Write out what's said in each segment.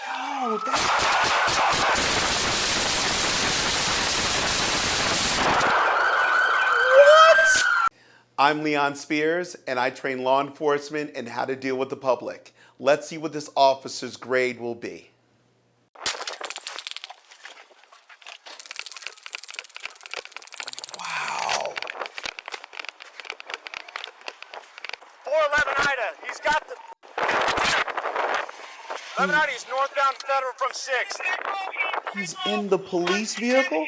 Yo, what? I'm Leon Spears, and I train law enforcement in how to deal with the public. Let's see what this officer's grade will be. Wow. 411 Ida, he's got the... 11 Ida, he's northbound Federal from 6th. He's in the police vehicle?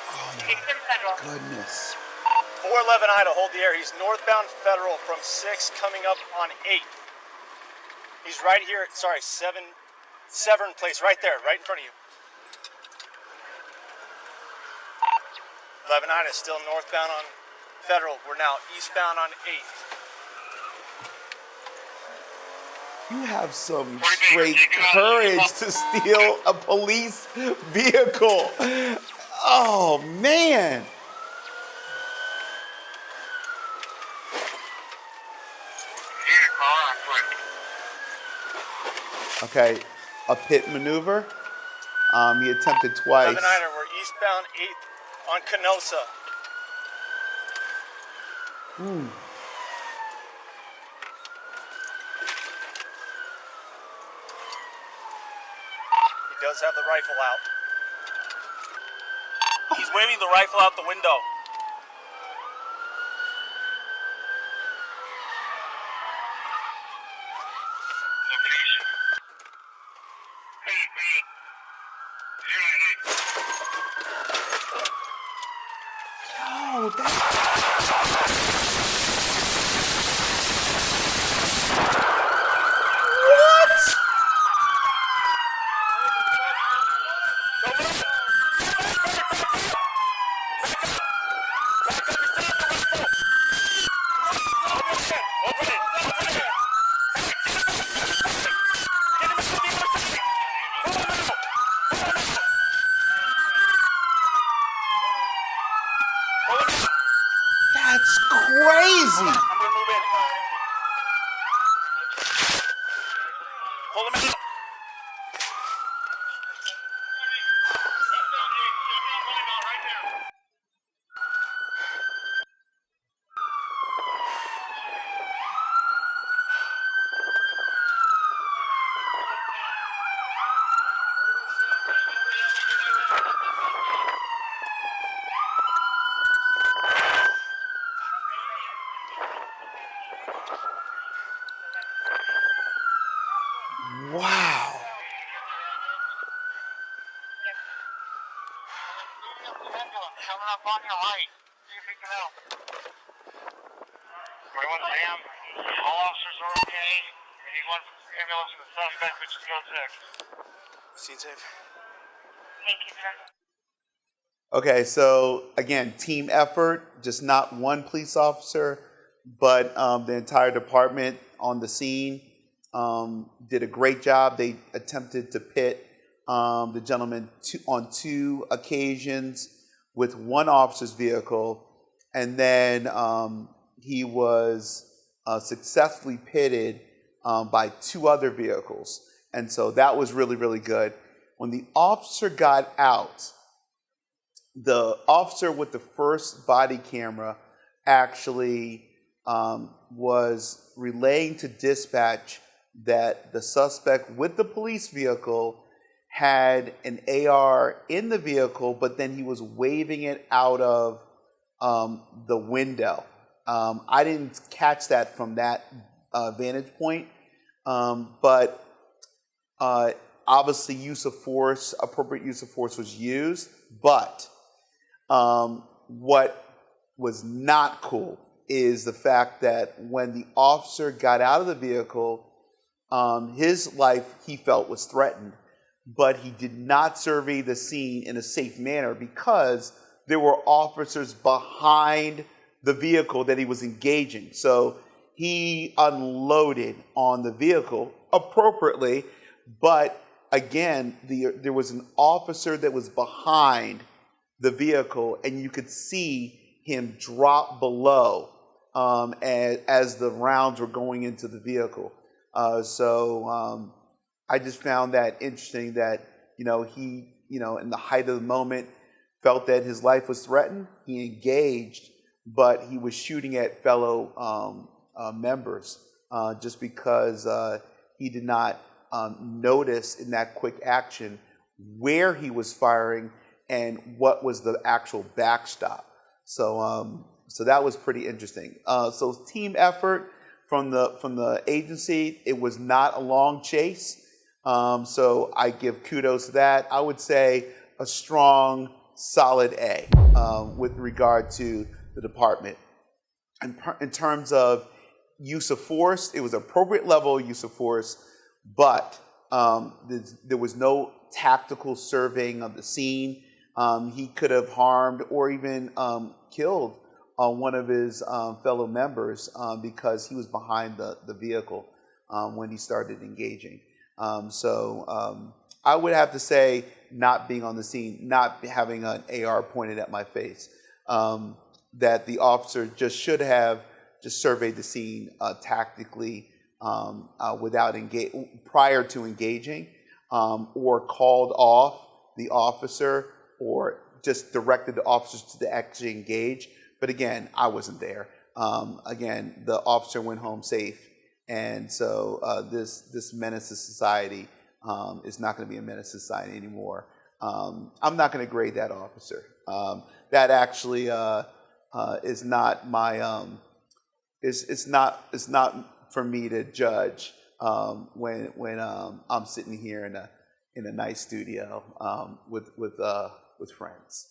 Oh my goodness. 411 Ida, hold the air. He's northbound Federal from 6 coming up on 8. He's right here at, Severn Place, right there, right in front of you. 11 Ida, still northbound on Federal. We're now eastbound on 8th. You have some straight courage to steal a police vehicle. Oh, man. Okay, a pit maneuver. He attempted twice. 11 Ida, we're eastbound 8th on Canosa. He does have the rifle out. He's waving the rifle out the window. Yo, that's crazy. I'm gonna move in. Pull him out. Wow. Coming up on your right. See if he can help. Everyone, Sam, all officers are okay. We need one ambulance for the suspect, which is code 6. Scene safe. Thank you, sir. Okay, so again, team effort, just not one police officer, but the entire department on the scene did a great job. They attempted to pit the gentleman on 2 occasions with one officer's vehicle, and then he was successfully pitted by 2 other vehicles. And so that was really, really good. When the officer got out, the officer with the first body camera actually was relaying to dispatch that the suspect with the police vehicle had an AR in the vehicle, but then he was waving it out of the window. I didn't catch that from that vantage point, but obviously appropriate use of force was used, but what was not cool is the fact that when the officer got out of the vehicle, his life, he felt, was threatened, but he did not survey the scene in a safe manner because there were officers behind the vehicle that he was engaging. So he unloaded on the vehicle appropriately, but again, there was an officer that was behind the vehicle, and you could see him drop below as the rounds were going into the vehicle. I just found that interesting that, he, in the height of the moment, felt that his life was threatened. He engaged, but he was shooting at fellow members just because he did not notice in that quick action where he was firing and what was the actual backstop. So that was pretty interesting. So team effort from the agency. It was not a long chase. So I give kudos to that. I would say a strong, solid A with regard to the department. In terms of use of force, it was appropriate level of use of force, but there was no tactical surveying of the scene. He could have harmed or even killed one of his fellow members because he was behind the vehicle when he started engaging. I would have to say not being on the scene, not having an AR pointed at my face, that the officer just should have just surveyed the scene tactically prior to engaging, or called off the officer, or just directed the officers to actually engage. But again, I wasn't there. Again, the officer went home safe, and so this menace to society is not going to be a menace to society anymore. I'm not going to grade that officer. That actually is not my. It's not for me to judge when I'm sitting here in a nice studio with friends.